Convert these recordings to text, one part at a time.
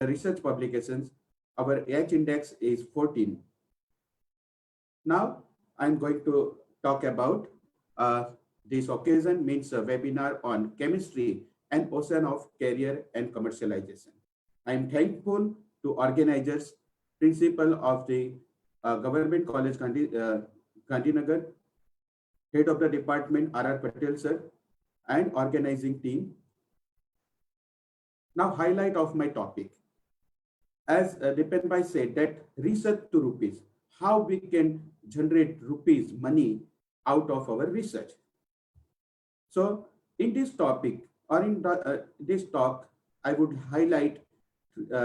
research publications, our H index is 14. Now, I'm going to talk about this occasion means a webinar on chemistry and ocean of career and commercialization. I'm thankful to organizers, principal of the Government College Gandhinagar, head of the department R.R. Patel sir, and organizing team. Now, highlight of my topic. As Dipen Bhai said, that research to rupees, how we can generate rupees, money out of our research. So in this topic or in this talk, I would highlight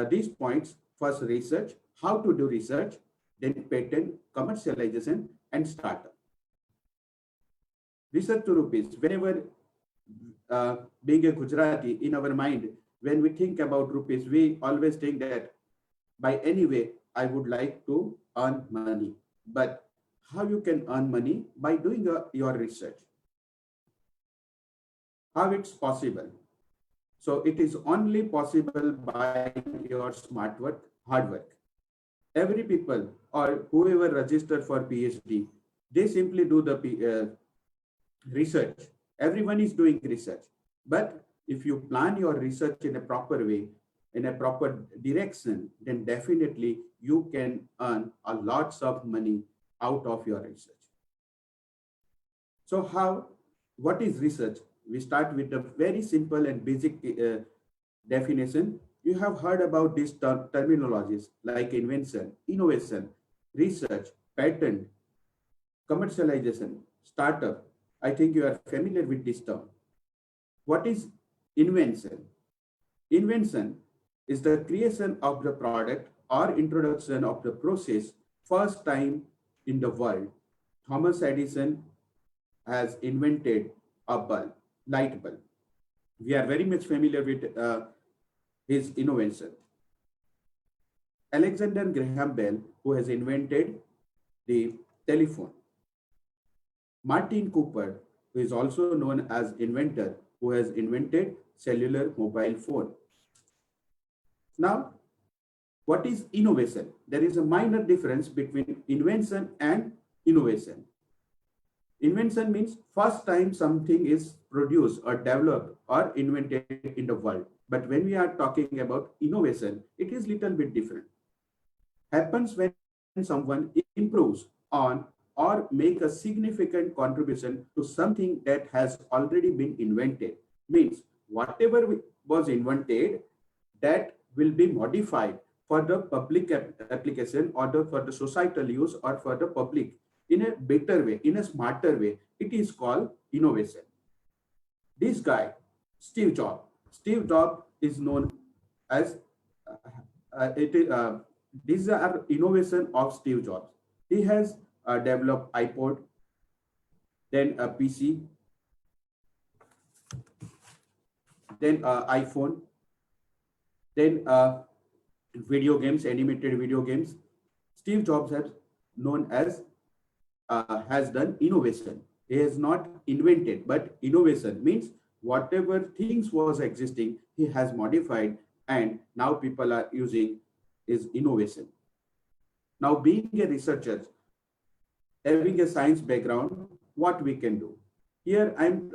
these points. First, research, how to do research, then patent, commercialization, and startup. Research to rupees, whenever being a Gujarati in our mind, when we think about rupees, we always think that by any way, I would like to earn money. But how you can earn money by doing your research? How it's possible? So it is only possible by your smart work, hard work. Every people or whoever registered for PhD, they simply do the research. Everyone is doing research. But if you plan your research in a proper way, in a proper direction, then definitely you can earn a lots of money out of your research. So what is research? We start with a very simple and basic definition. You have heard about these terminologies like invention, innovation, research, patent, commercialization, startup. I think you are familiar with this term. What is invention? Invention is the creation of the product or introduction of the process first time in the world. Thomas Edison has invented a bulb, light bulb. We are very much familiar with his innovation. Alexander Graham Bell, who has invented the telephone. Martin Cooper, who is also known as inventor, who has invented cellular mobile phone. Now, what is innovation? There is a minor difference between invention and innovation. Invention means first time something is produced or developed or invented in the world. But when we are talking about innovation, it is little bit different. Happens when someone improves on or make a significant contribution to something that has already been invented. Means whatever was invented, that will be modified for the public application or for the societal use or for the public in a better way, in a smarter way. It is called innovation. This guy, Steve Jobs is known as, these are innovation of Steve Jobs. He has developed iPod, then a PC, then iPhone, then video games, animated video games. Steve Jobs has done innovation. He has not invented, but innovation means whatever things was existing, he has modified, and now people are using is innovation. Now, being a researcher, having a science background, what we can do? Here I'm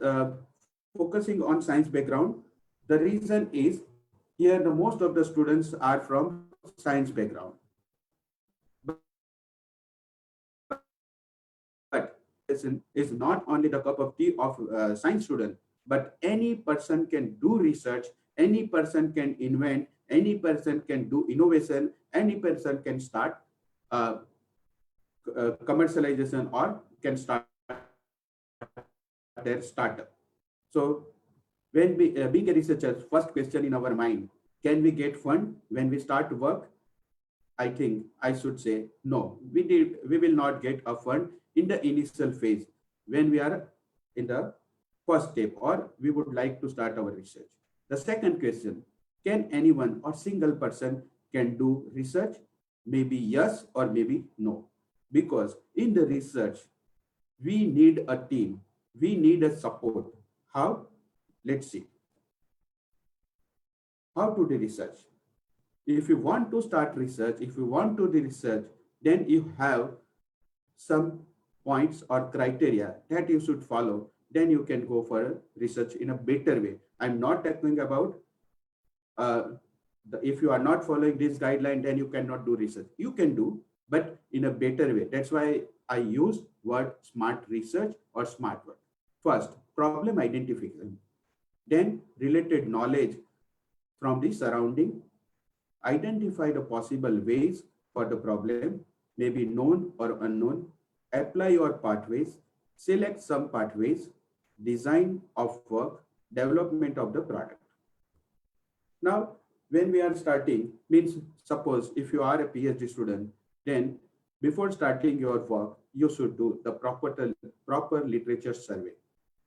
focusing on science background. The reason is here the most of the students are from science background. But is not only the cup of tea of science student, but any person can do research, any person can invent, any person can do innovation, any person can start commercialization or can start their startup. So when we, being a researcher, first question in our mind, can we get fund when we start work? I think I should say no. We will not get a fund in the initial phase when we are in the first step or we would like to start our research. The second question, can anyone or single person can do research? Maybe yes or maybe no. Because in the research, we need a team. We need a support. How? Let's see. How to do research? if you want to start research, if you want to do research, then you have some points or criteria that you should follow. Then you can go for a research in a better way. I'm not talking about uh, if you are not following this guideline, then you cannot do research. You can do, but in a better way. That's why I use word smart research or smart work. First, problem identification, then related knowledge from the surrounding, identify the possible ways for the problem, maybe known or unknown, apply your pathways, select some pathways, design of work, development of the product. Now, when we are starting, means suppose if you are a PhD student, then before starting your work, you should do the proper literature survey.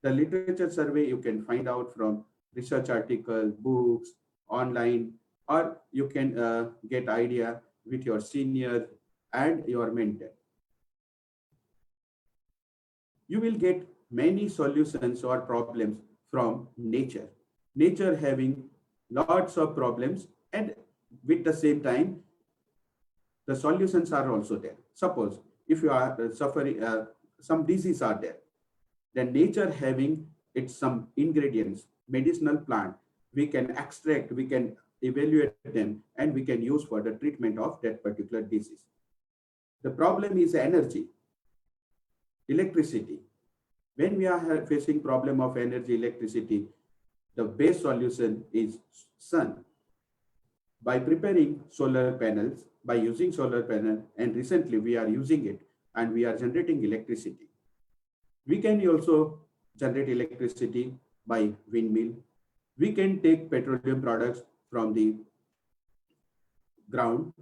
The literature survey you can find out from research article, books, online, or you can get idea with your senior and your mentor. You will get many solutions or problems from nature. Nature having lots of problems, and with the same time, the solutions are also there. Suppose if you are suffering, some disease are there, then nature having its some ingredients, medicinal plant, we can extract, we can evaluate them, and we can use for the treatment of that particular disease. The problem is energy, electricity. When we are facing problem of energy, electricity, the best solution is sun. By preparing solar panels, by using solar panel, and recently we are using it and we are generating electricity. We can also generate electricity by windmill. We can take petroleum products from the ground.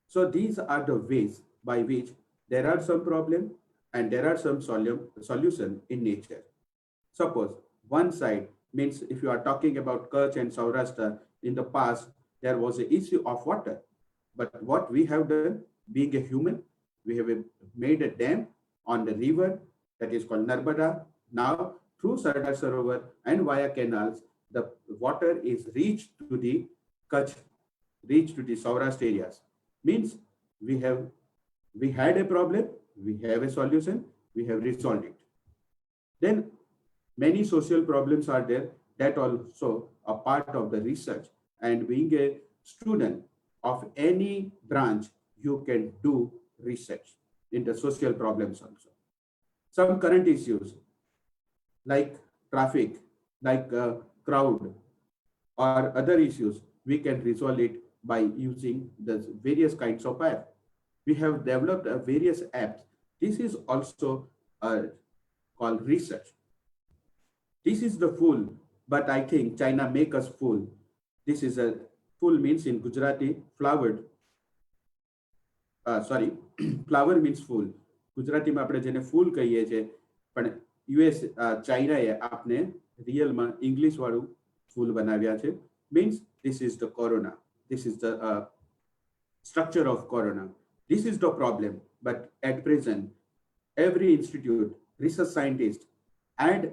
So these are the ways by which there are some problem and there are some solution in nature. Suppose one side means if you are talking about Kutch and Saurashtra, in the past, there was an issue of water. But what we have done, being a human, we have made a dam on the river that is called Narmada. Now, through Sardar Sarovar and via canals, the water is reached to the Kutch, reached to the Saurashtra areas. Means we had a problem, we have a solution, we have resolved it. Then many social problems are there that also a part of the research. And being a student of any branch, you can do research in the social problems also. Some current issues like traffic, like crowd, or other issues, we can resolve it by using the various kinds of apps. We have developed various apps. This is also called research. This is the fool, but I think China make us fool. This is a fool means in Gujarati, flowered. Sorry, flower means fool. ગુજરાતીમાં આપણે જેને ફૂલ કહીએ છીએ, પણ US ચાઇનાએ આપને રિયલમાં English વાળું ફૂલ બનાવ્યા છે. Means this is the corona. This is the structure of corona. This is the problem. But at present, every institute, research scientists, and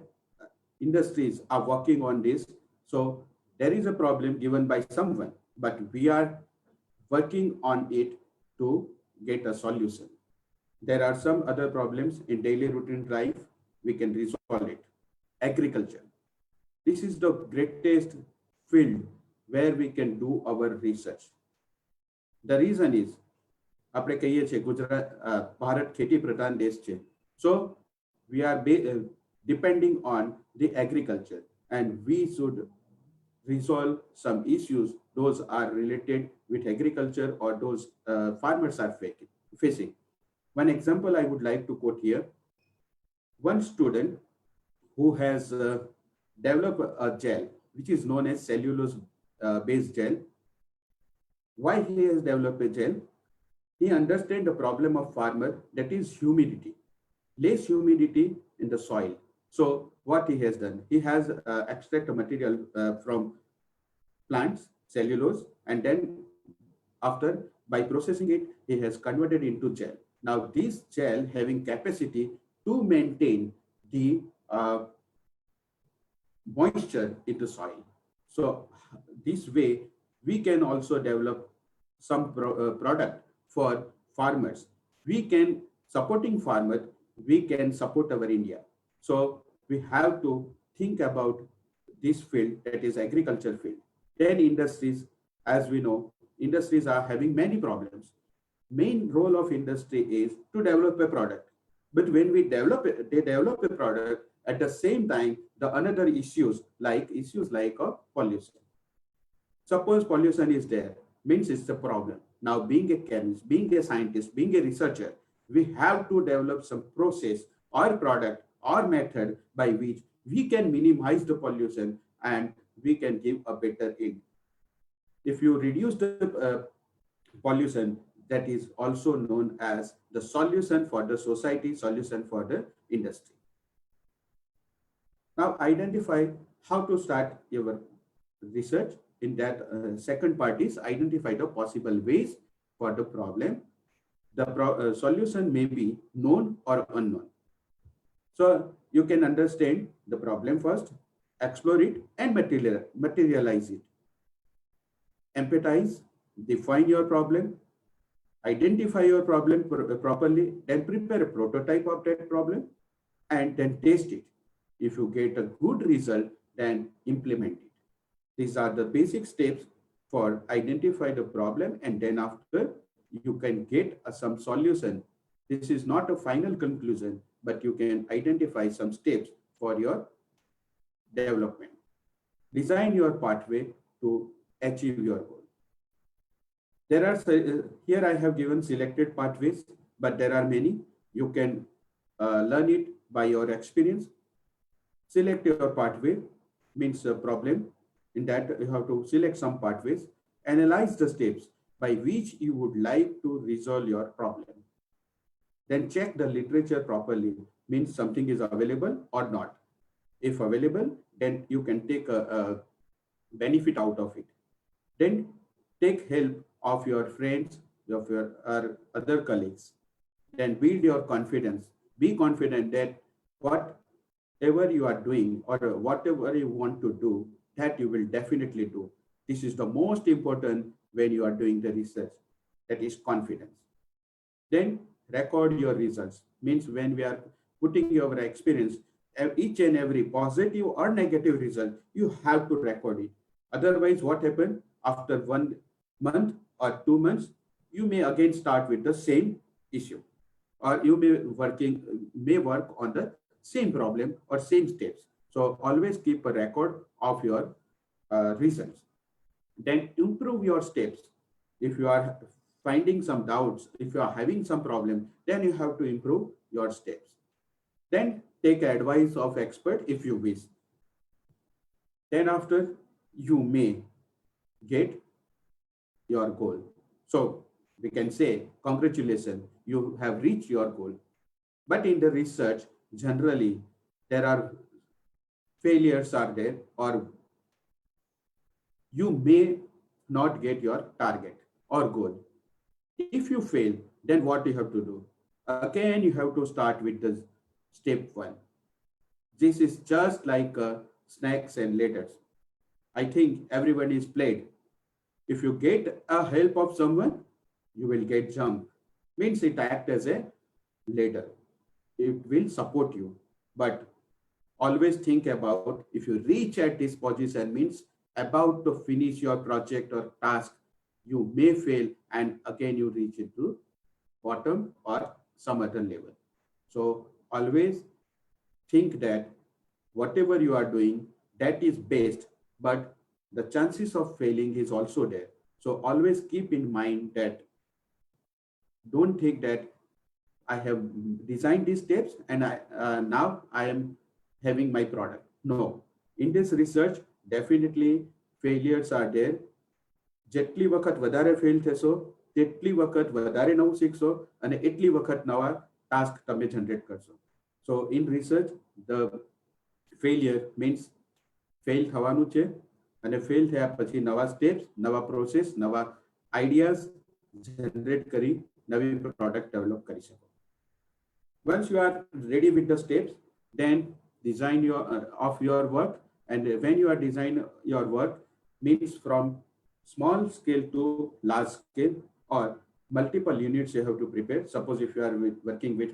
industries are working on this. So there is a problem given by someone, but we are working on it to get a solution. There are some other problems in daily routine life, we can resolve it. Agriculture. This is the greatest field where we can do our research. The reason is, આપણે કહીએ છીએ ભારત ખેતી પ્રધાન દેશ છે. So we are depending on the agriculture, and we should resolve some issues those are related with agriculture or those farmers are facing. One example I would like to quote here. One student who has developed a gel which is known as cellulose based gel. Why he has developed a gel? He understands the problem of farmer, that is humidity, less humidity in the soil. So what he has done, he has extract a material from plants, cellulose, and then after by processing it, he has converted into gel. Now this gel having capacity to maintain the moisture in the soil. So this way We can also develop some product for farmers. We can supporting farmers, we can support our India. So we have to think about this field, that is agriculture field. Then industries, as we know, industries are having many problems. Main role of industry is to develop a product. But when we develop it, they develop a product at the same time, the another issues like pollution. Suppose pollution is there, means it's a problem. Now, being a chemist, being a scientist, being a researcher, we have to develop some process or product or method by which we can minimize the pollution and we can give a better yield. If you reduce the pollution, that is also known as the solution for the society, solution for the industry. Now, identify how to start your research. In that second part is identify the possible ways for the problem. The solution may be known or unknown. So you can understand the problem first, explore it and materialize it. Empathize, define your problem, identify your problem properly, then prepare a prototype of that problem and then test it. If you get a good result, then implement it. These are the basic steps for identify the problem, and then after you can get some solution. This is not a final conclusion, but you can identify some steps for your development. Design your pathway to achieve your goal. There are, here I have given selected pathways, but there are many. You can learn it by your experience. Select your pathway, means a problem. In that, you have to select some pathways, analyze the steps by which you would like to resolve your problem. Then check the literature properly, means something is available or not. If available, then you can take a benefit out of it. Then take help of your friends, of your other colleagues. Then build your confidence. Be confident that whatever you are doing or whatever you want to do, that you will definitely do. This is the most important when you are doing the research, that is confidence. Then record your results, means when we are putting your experience, each and every positive or negative result, you have to record it. Otherwise, what happens after 1 month or 2 months, you may again start with the same issue, or you may work on the same problem or same steps. So always keep a record of your results. Then improve your steps. If you are finding some doubts, if you are having some problem, then you have to improve your steps. Then take advice of expert if you wish. Then after, you may get your goal. So we can say, congratulations, you have reached your goal. But in the research, generally, there are failures are there, or you may not get your target or goal. If you fail, then what you have to do? Again, you have to start with the step 1. This is just like snakes and ladders. I think everyone is played. If you get a help of someone, you will get jump. Means it acts as a ladder. It will support you. But always think about, if you reach at this position, means about to finish your project or task, you may fail and again you reach into bottom or some other level. So always think that whatever you are doing, that is best, but the chances of failing is also there. So always keep in mind that, don't think that I have designed these steps and now I am having my product. No, in this research, definitely failures are there. જેટલી વખત વધારે fail થશો, તેટલી વખત વધારે નવું શીખશો અને એટલી વખત નવા ટાસ્ક તમે જનરેટ કરશો. So in research, the failure means fail થવાનું છે, અને fail થયા પછી નવા steps, નવા process, નવા ideas generate કરી નવી product develop કરી શકો. Once you are ready with the steps, then design your of your work. And when you are design your work, means from small scale to large scale, or multiple units you have to prepare. Suppose if you are working with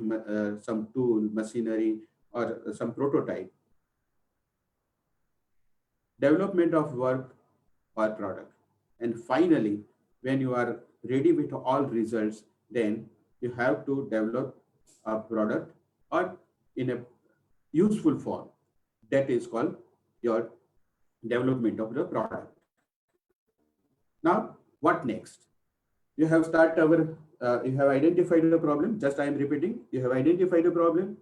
some tool, machinery, or some prototype, development of work or product. And finally, when you are ready with all results, then you have to develop a product or in a useful form. That is called your development of the product. Now, what next? You have you have identified the problem. Just I am repeating. You have identified the problem.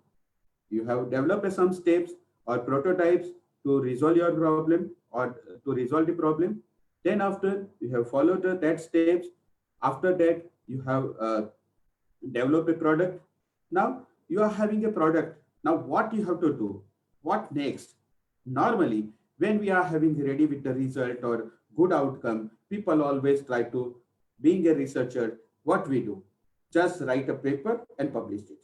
You have developed some steps or prototypes to resolve your problem or to resolve the problem. Then after you have followed that steps, after that you have developed a product. Now you are having a product. Now what you have to do? What next? Normally, when we are having ready with the result or good outcome, people always try to, being a researcher, what we do? Just write a paper and publish it.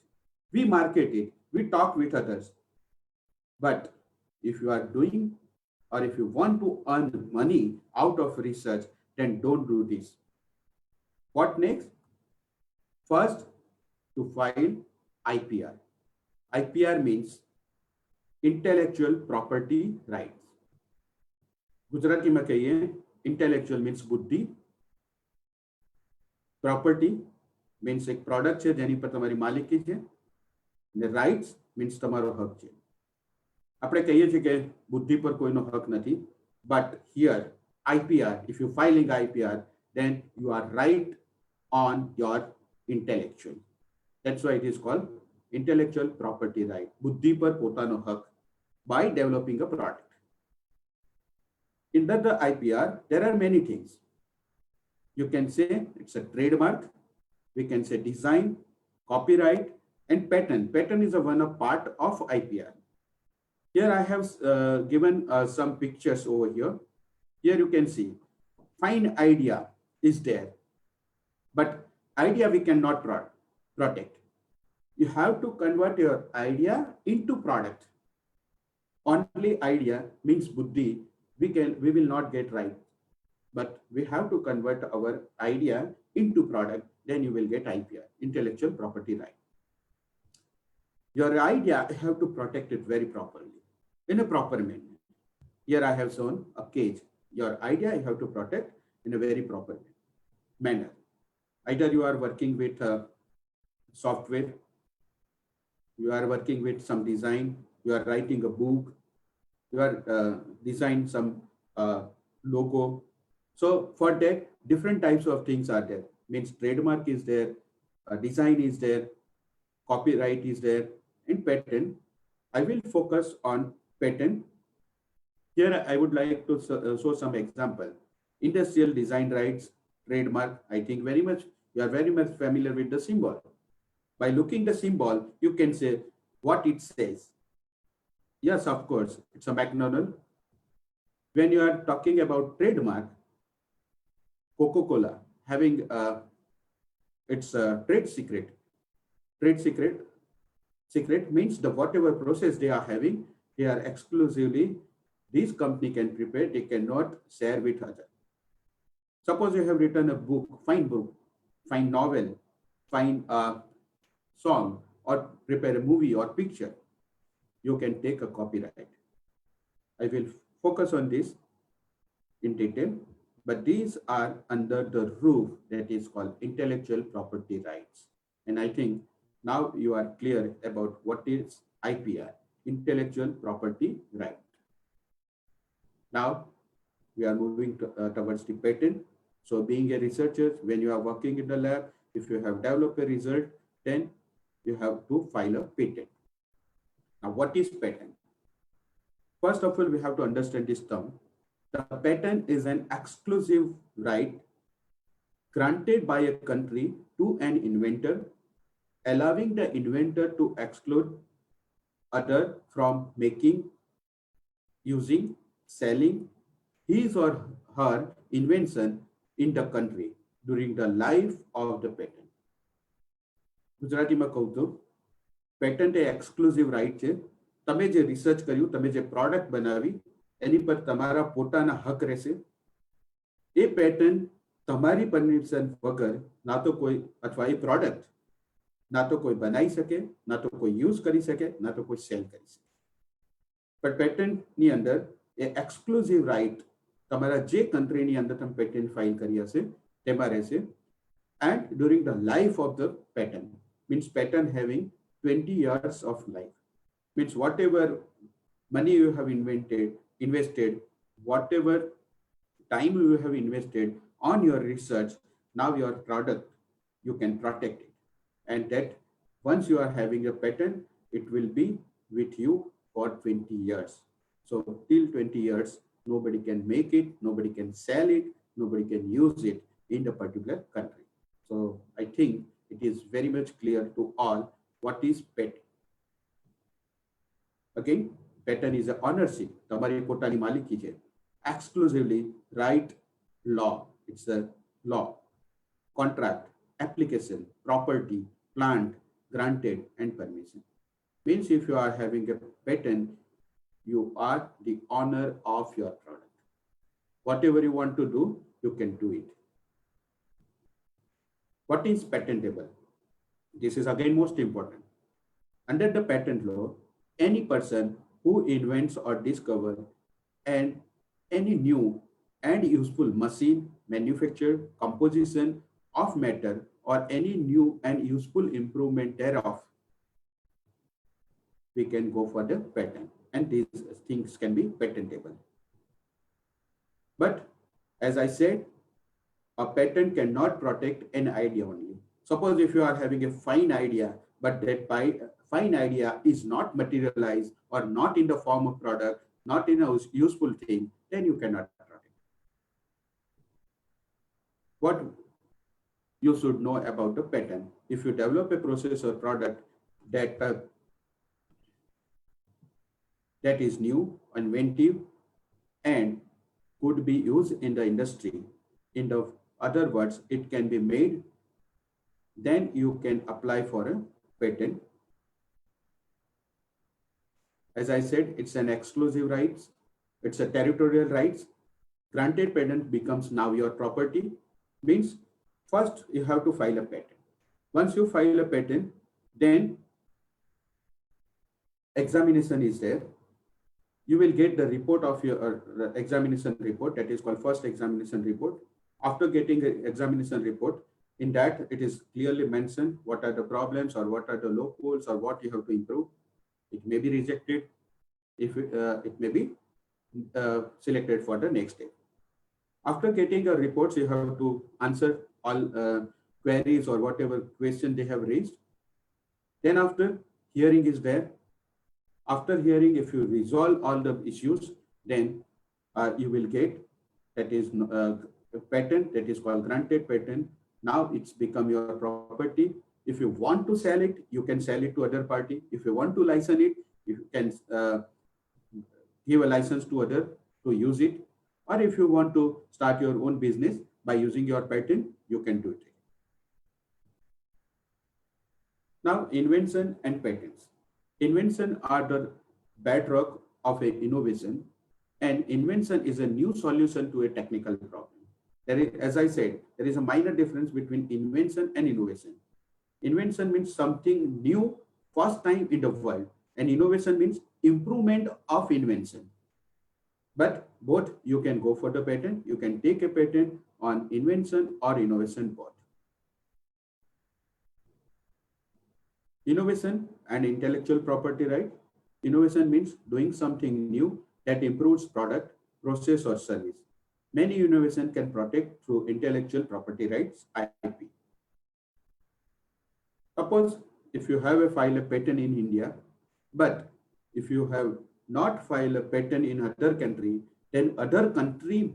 We market it. We talk with others. But if you are doing or if you want to earn money out of research, then don't do this. What next? First, to file IPR. IPR means intellectual property rights. Gujarati में कहिए, intellectual means बुद्धि, property means एक product છે જેની પર તમારી માલિકી છે, અને rights means તમારો હક છે. આપણે કહીએ છીએ કે બુદ્ધિ પર કોઈનો હક નથી, but here IPR, if you filing IPR, then you are right on your intellectual. That's why it is called intellectual property right. બુદ્ધિ પર પોતાનો હક by developing a product. In the IPR, there are many things. You can say it's a trademark. We can say design, copyright, and patent. Patent is one of part of IPR. Here I have given some pictures over here. Here you can see, fine idea is there, but idea we cannot protect. You have to convert your idea into product. Only idea means buddhi, we will not get right. But we have to convert our idea into product, then you will get IPR, intellectual property right. Your idea, you have to protect it very properly, in a proper manner. Here I have shown a cage. Your idea, you have to protect in a very proper manner. Either you are working with software, you are working with some design, you are writing a book, you are designing some logo. So for that, different types of things are there. Means trademark is there, design is there, copyright is there, and patent. I will focus on patent. Here I would like to show some example. Industrial design rights, trademark. I think you are very much familiar with the symbol. By looking the symbol, you can say what it says. Yes, of course, it's a McDonald's. When you are talking about trademark, Coca-Cola having its trade secret. Trade secret means the whatever process they are having, they are exclusively, this company can prepare, they cannot share with others. Suppose you have written a book, fine novel, fine song, or prepare a movie or picture, you can take a copyright. I will focus on this in detail, but these are under the roof that is called intellectual property rights. And I think now you are clear about what is IPR, intellectual property right. Now we are moving towards the patent. So being a researcher, when you are working in the lab, if you have developed a result, then you have to file a patent. Now what is patent? First of all, we have to understand this term. The patent is an exclusive right granted by a country to an inventor, allowing the inventor to exclude other from making, using, selling his or her invention in the country during the life of the patent. Gujarati માં કહું તો patent એ exclusive right છે. તમે જે research કર્યું, તમે જે product બનાવી, એની પર તમારા પોતાના હક રહેશે. એ પેટર્ન તમારી પરમિશન વગર ના તો કોઈ અથવા એ પ્રોડક્ટ ના તો કોઈ બનાવી શકે, ના તો કોઈ યુઝ કરી શકે, ના તો કોઈ સેલ કરી શકે. પણ પેટન્ટની અંદર એ એક્સક્લુઝિવ રાઇટ તમારા જે કન્ટ્રીની અંદર તમે પેટન્ટ ફાઇલ કરી હશે તેમાં રહેશે. And during the life of the patent, means patent having 20 years of life, means whatever money you have invested, whatever time you have invested on your research, now your product, you can protect it. And that once you are having a patent, it will be with you for 20 years. So till 20 years, nobody can make it, nobody can sell it, nobody can use it in the particular country. So I think it is very much clear to all what is patent. Again, patent is a ownership. તમારી પોતાની માલિકી છે. Exclusively right law. It's a law. Contract, application, property, plant, granted, and permission. Means if you are having a patent, you are the owner of your product. Whatever you want to do, you can do it. What is patentable? This is again most important. Under the patent law, any person who invents or discovers and any new and useful machine, manufacture, composition of matter, or any new and useful improvement thereof, we can go for the patent, and these things can be patentable. But as I said, a patent cannot protect an idea only. Suppose if you are having a fine idea, but that fine idea is not materialized or not in the form of product, not in a useful thing, then you cannot protect. What you should know about the patent? If you develop a process or product that is new, inventive, and could be used in the industry, in the other words, it can be made, then you can apply for a patent. As I said, it's an exclusive rights, it's a territorial rights. Granted patent becomes now your property. Means first you have to file a patent. Once you file a patent, then examination is there. You will get the report of your examination report, that is called first examination report. After getting the examination report, in that it is clearly mentioned what are the problems or what are the loopholes or what you have to improve. It may be rejected, if it may be selected for the next step. After getting the reports, you have to answer all queries or whatever question they have raised. Then after, hearing is there. After hearing, if you resolve all the issues, then you will get, that is a patent, that is called granted patent. Now it's become your property. If you want to sell it, you can sell it to other party. If you want to license it, you can give a license to other to use it. Or if you want to start your own business by using your patent, you can do it. Now, invention and patents. Invention are the bedrock of an innovation, and invention is a new solution to a technical problem. There is, as I said, there is a minor difference between invention and innovation. Invention means something new, first time in the world, and innovation means improvement of invention. But both, you can go for the patent, you can take a patent on invention or innovation both. Innovation and intellectual property right. Innovation means doing something new that improves product, process, or service. Many innovation can protect through intellectual property rights, IP. Suppose if you have a file a patent in India, but if you have not filed a patent in other country, then other country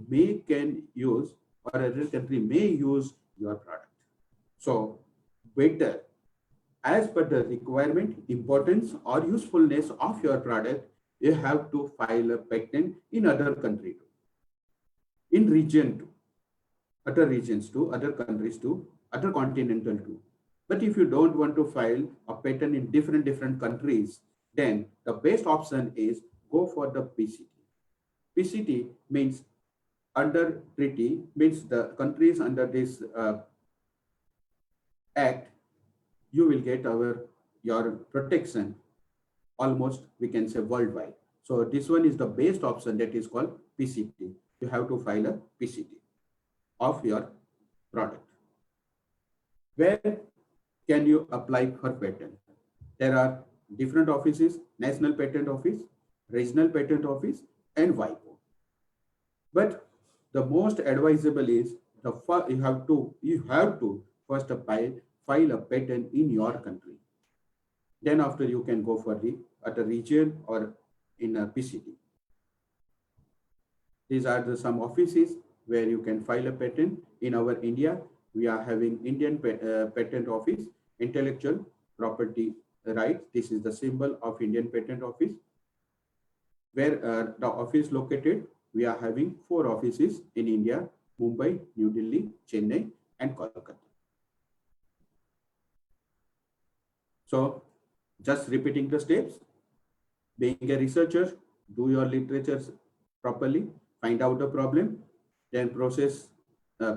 can use, or other country may use your product. So better, as per the requirement, importance, or usefulness of your product, you have to file a patent in other country too, in region too, other regions too, other countries too, other continental too. But if you don't want to file a patent in different countries, then the best option is go for the PCT. PCT means under treaty means the countries under this act, you will get your protection almost, we can say, worldwide. So this one is the best option, that is called PCT. You have to file a PCT of your product. Where can you apply for patent? There are different offices: National Patent Office, Regional Patent Office, and WIPO. But the most advisable is you have to first file a patent in your country. Then after you can go for the at a region or in a PCT. These are some offices where you can file a patent. In our India, we are having Indian Patent Office, Intellectual Property Rights. This is the symbol of Indian Patent Office. Where the office located, we are having 4 offices in India: Mumbai, New Delhi, Chennai, and Kolkata. So just repeating the steps: being a researcher, do your literature properly, find out the problem, then process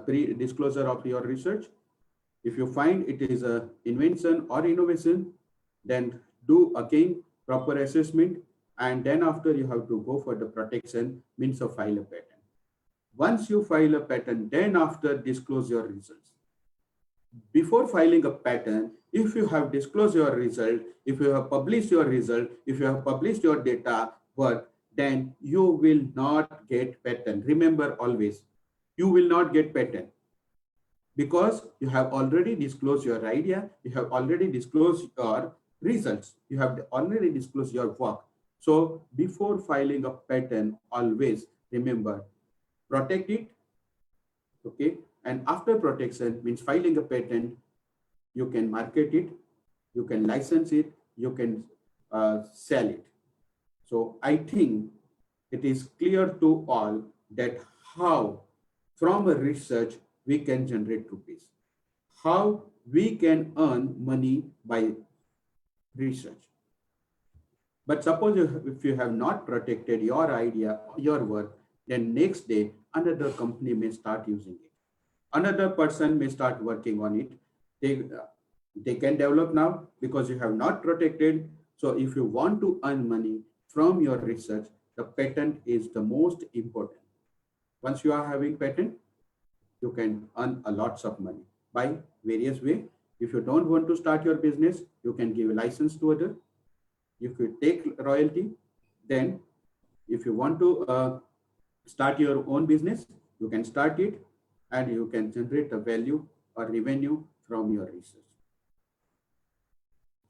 pre-disclosure of your research. If you find it is a invention or innovation, then do again proper assessment, and then after you have to go for the protection, means of file a patent. Once you file a patent, then after disclose your results. Before filing a patent, if you have disclosed your result, if you have published your result, if you have published your data work, then you will not get patent. Remember always, you will not get patent because you have already disclosed your idea, you have already disclosed your results, you have already disclosed your work. So before filing a patent, always remember, protect it, okay? And after protection means filing a patent, you can market it, you can license it, you can sell it. So I think it is clear to all that how from a research we can generate rupees, how we can earn money by research. But suppose if you have not protected your idea, your work, then next day another company may start using it. Another person may start working on it. They can develop now because you have not protected. So if you want to earn money from your research, the patent is the most important. Once you are having patent, you can earn a lots of money by various ways. If you don't want to start your business, you can give a license to other. If you take royalty, then if you want to start your own business, you can start it and you can generate a value or revenue from your research.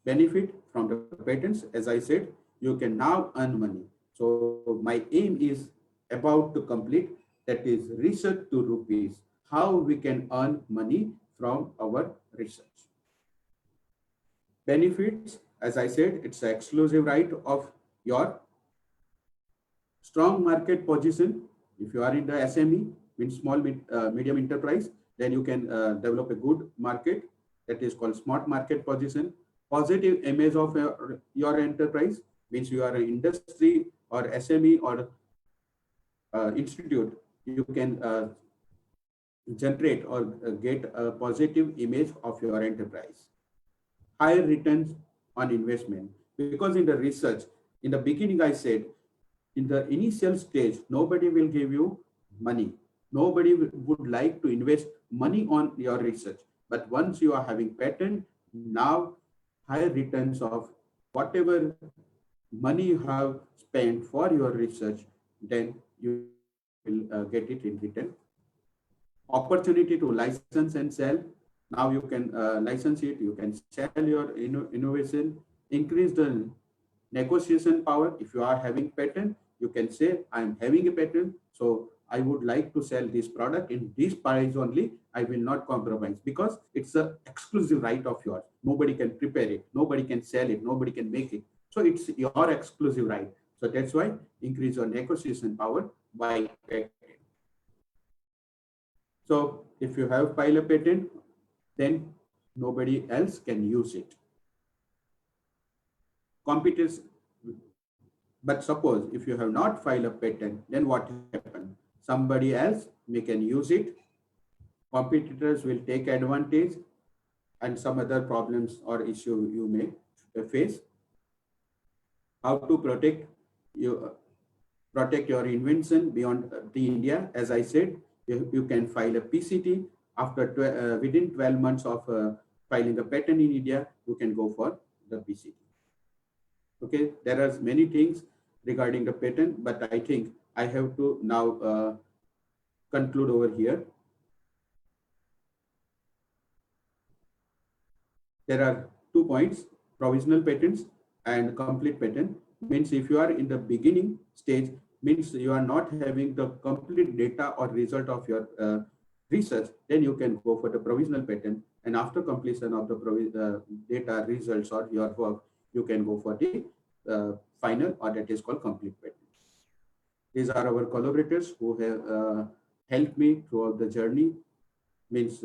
Benefit from the patents, as I said, you can now earn money. So my aim is about to complete, that is research to rupees, how we can earn money from our research. Benefits, as I said, it's an exclusive right of your strong market position. If you are in the SME, means small medium enterprise, then you can develop a good market, that is called smart market position. Positive image of your enterprise, means you are an industry or SME or institute, you can generate or get a positive image of your enterprise. Higher returns on investment, because in the research, in the beginning I said, in the initial stage, nobody will give you money. Nobody would like to invest money on your research. But once you are having patent, now higher returns of whatever money you have spent for your research, then you will get it in return. Opportunity to license and sell. Now you can license it, you can sell your innovation, increase the negotiation power. If you are having patent, you can say, I'm having a patent, so I would like to sell this product in this price only. I will not compromise, because it's an exclusive right of yours. Nobody can prepare it, nobody can sell it, nobody can make it. So it's your exclusive right. So that's why increase your negotiation power by patent. So if you have filed a patent, then nobody else can use it. Competence. But suppose if you have not filed a patent, then what happens? somebody else may can use it, competitors will take advantage, and some other problems or issue you may face. How to protect your invention beyond the India? As I said, you can file a PCT after within 12 months of filing a patent in India. You can go for the PCT. Okay, there are many things regarding the patent, but I think I have to now conclude over here. There are 2 points: provisional patents and complete patent. Means if you are in the beginning stage, means you are not having the complete data or result of your research, then you can go for the provisional patent. And after completion of the data results or your work, you can go for the final, or that is called complete patent. These are our collaborators who have helped me throughout the journey. Means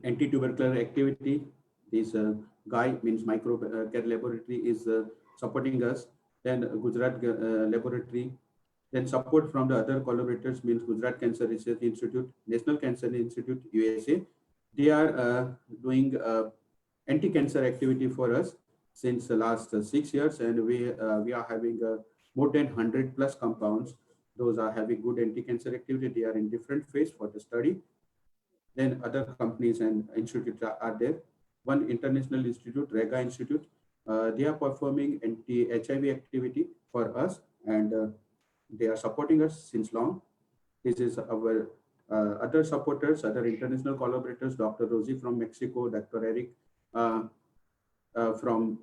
anti-tubercular activity. This guy, means Microcare Laboratory, is supporting us. Then Gujarat Laboratory. Then support from the other collaborators, means Gujarat Cancer Research Institute, National Cancer Institute, USA. They are doing anti-cancer activity for us since the last 6 years, and we are having more than 100 plus compounds. Those are having good anti-cancer activity. They are in different phase for the study. Then other companies and institutes are there. One international institute, Rega Institute, they are performing anti-HIV activity for us, and they are supporting us since long. This is our other supporters, other international collaborators, Dr. Rosie from Mexico, Dr. Eric from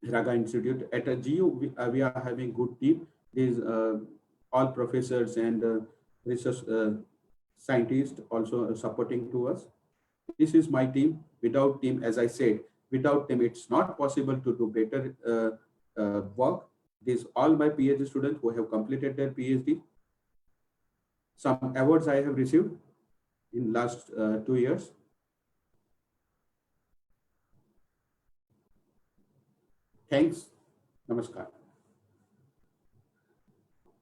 Raga Institute. At a GU, we are having good team. These all professors and research scientists also supporting to us. This is my team. Without team, as I said, without them, it's not possible to do better work. These all my PhD students who have completed their PhD. Some awards I have received in last 2 years. Thanks. Namaskar.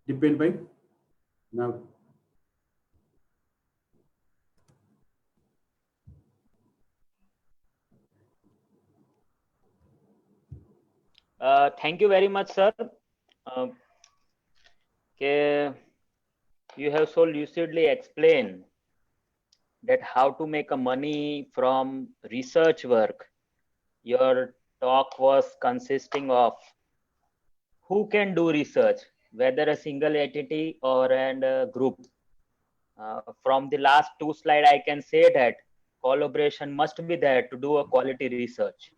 Dipend bhai. Now. Thank you very much, sir. You have so lucidly explained that how to make a money from research work. Your talk was consisting of who can do research, whether a single entity or a group. From the last 2 slides, I can say that collaboration must be there to do a quality research.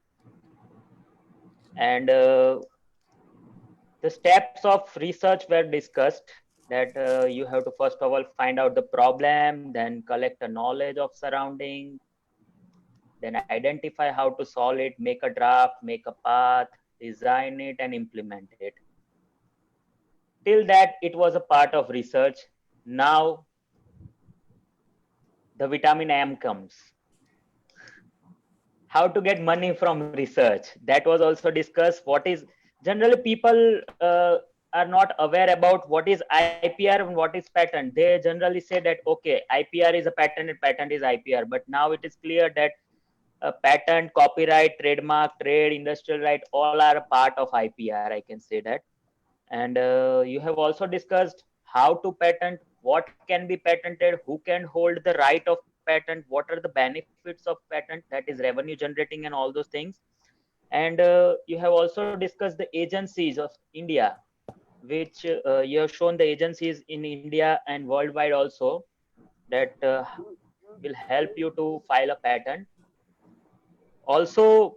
And the steps of research were discussed, that you have to first of all find out the problem, then collect the knowledge of surrounding, then identify how to solve it, make a draft, make a path, design it and implement it. Till that, it was a part of research. Now the vitamin M comes. How to get money from research, that was also discussed. What is, generally people are not aware about what is IPR and what is patent. They generally say that okay, IPR is a patent and patent is IPR, but now it is clear that patent, copyright, trademark, trade, industrial right, all are a part of IPR, I can say that. And you have also discussed how to patent, what can be patented, who can hold the right of patent, what are the benefits of patent, that is revenue generating and all those things. And you have also discussed the agencies of India, which you have shown the agencies in India and worldwide also, that will help you to file a patent. Also,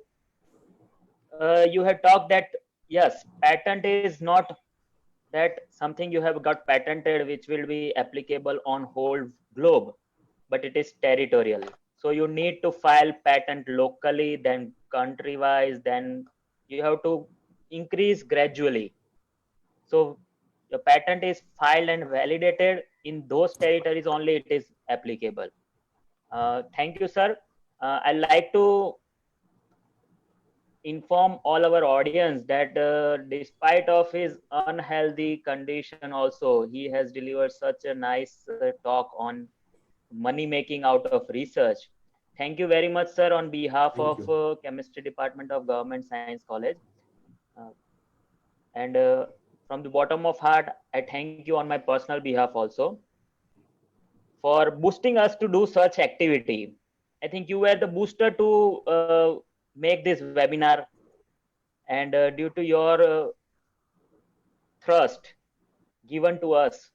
you had talked that yes, patent is not that something you have got patented which will be applicable on whole globe, but it is territorial. So you need to file patent locally, then country wise, then you have to increase gradually. So the patent is filed and validated in those territories only it is applicable. Thank you, sir. I like to inform all our audience that despite of his unhealthy condition also, he has delivered such a nice talk on money making out of research. Thank you very much, sir, on behalf Thank of you. Chemistry Department of Government Science College. Uh, and from the bottom of heart, I thank you on my personal behalf also for boosting us to do such activity. I think you were the booster to make this webinar, and due to your thrust given to us,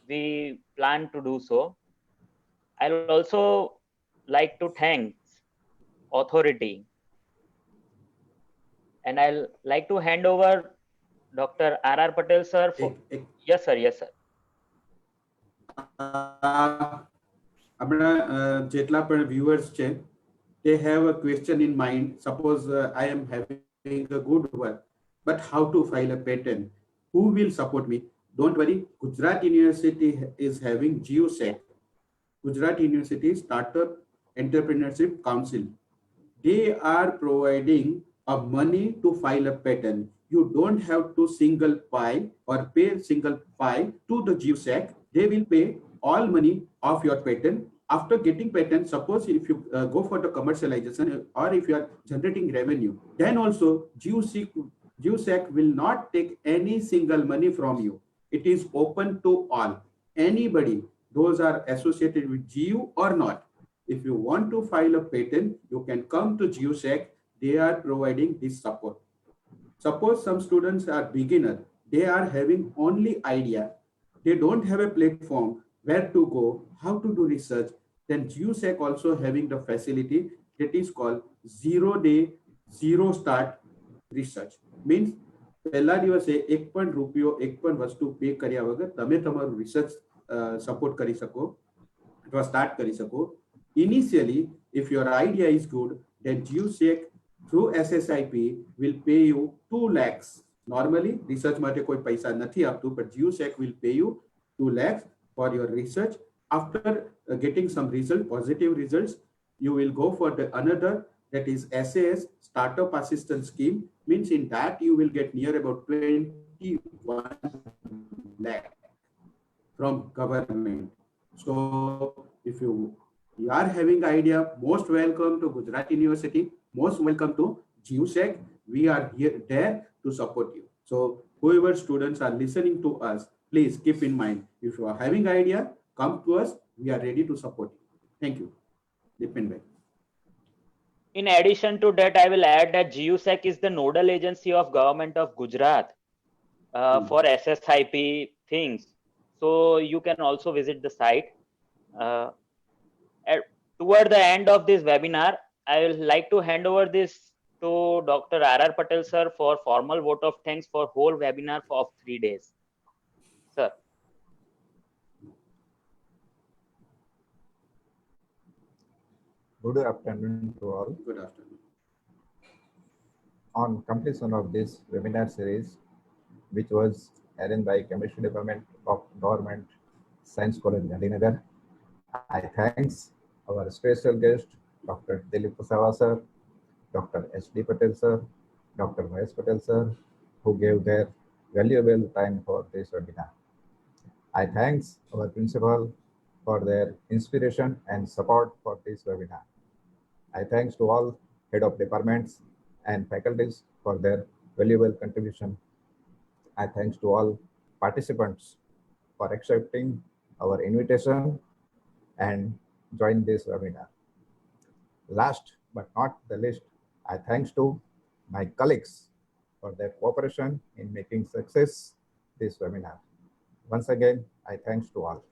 we plan to do so. I'll also like to thank authority, and I'll like to hand over Dr. R.R. Patel sir for. Yes, sir. Yes, sir. આપણા જેટલા પણ viewers છે, they have a question in mind. Suppose I am having a good work, but how to file a patent? Who will support me? Don't worry, Gujarat University is having GeoSec, Gujarat University Startup Entrepreneurship Council. They are providing a money to file a patent. You don't have to single pay or pay single pay to the GeoSec. They will pay all money of your patent. After getting patent, suppose if you go for the commercialization or if you are generating revenue, then also GeoSec will not take any single money from you. It is open to all, anybody, those are associated with GU or not. If you want to file a patent, you can come to GeoSec. They are providing this support. Suppose some students are beginner, they are having only idea, they don't have a platform where to go, how to do research, then GeoSec also having the facility that is called 0 day 0 start research. Means પહેલા દિવસે એક પણ રૂપિયો એક પણ વસ્તુ pay કર્યા વગર તમે તમારું રિસર્ચ સપોર્ટ કરી શકો અથવા સ્ટાર્ટ કરી શકો. Initially, if your idea is good, then GeoSec through SSIP will pay you 2 lakhs. Normally, research માટે કોઈ પૈસા નથી આપતું, but GeoSec will pay you 2 lakhs for your research. After getting some result, positive results, you will go for the another, that is SAS, Startup Assistance Scheme. Means in that you will get near about 21 lakh from government. So if you are having idea, most welcome to Gujarat University, most welcome to GeoSec. We are here there to support you. So whoever students are listening to us, please keep in mind, if you are having idea, come to us. We are ready to support you. Thank you. Dipin bhai. In addition to that, I will add that GeoSec is the nodal agency of Government of Gujarat for SSIP things. So you can also visit the site. Toward the end of this webinar, I will like to hand over this to Dr. R.R. Patel sir for formal vote of thanks for whole webinar of 3 days. Sir. Good afternoon to all. Good afternoon. On completion of this webinar series, which was arranged by Chemistry Department of Government Science College, Gandhinagar, I thanks our special guest, Dr. Dilip Kushawa sir, Dr. S.D. Patel sir, Dr. Mahesh Patel sir, who gave their valuable time for this webinar. I thanks our principal for their inspiration and support for this webinar. I thanks to all head of departments and faculties for their valuable contribution. I thanks to all participants for accepting our invitation and join this webinar. Last but not the least, I thanks to my colleagues for their cooperation in making success this webinar. Once again, I thanks to all.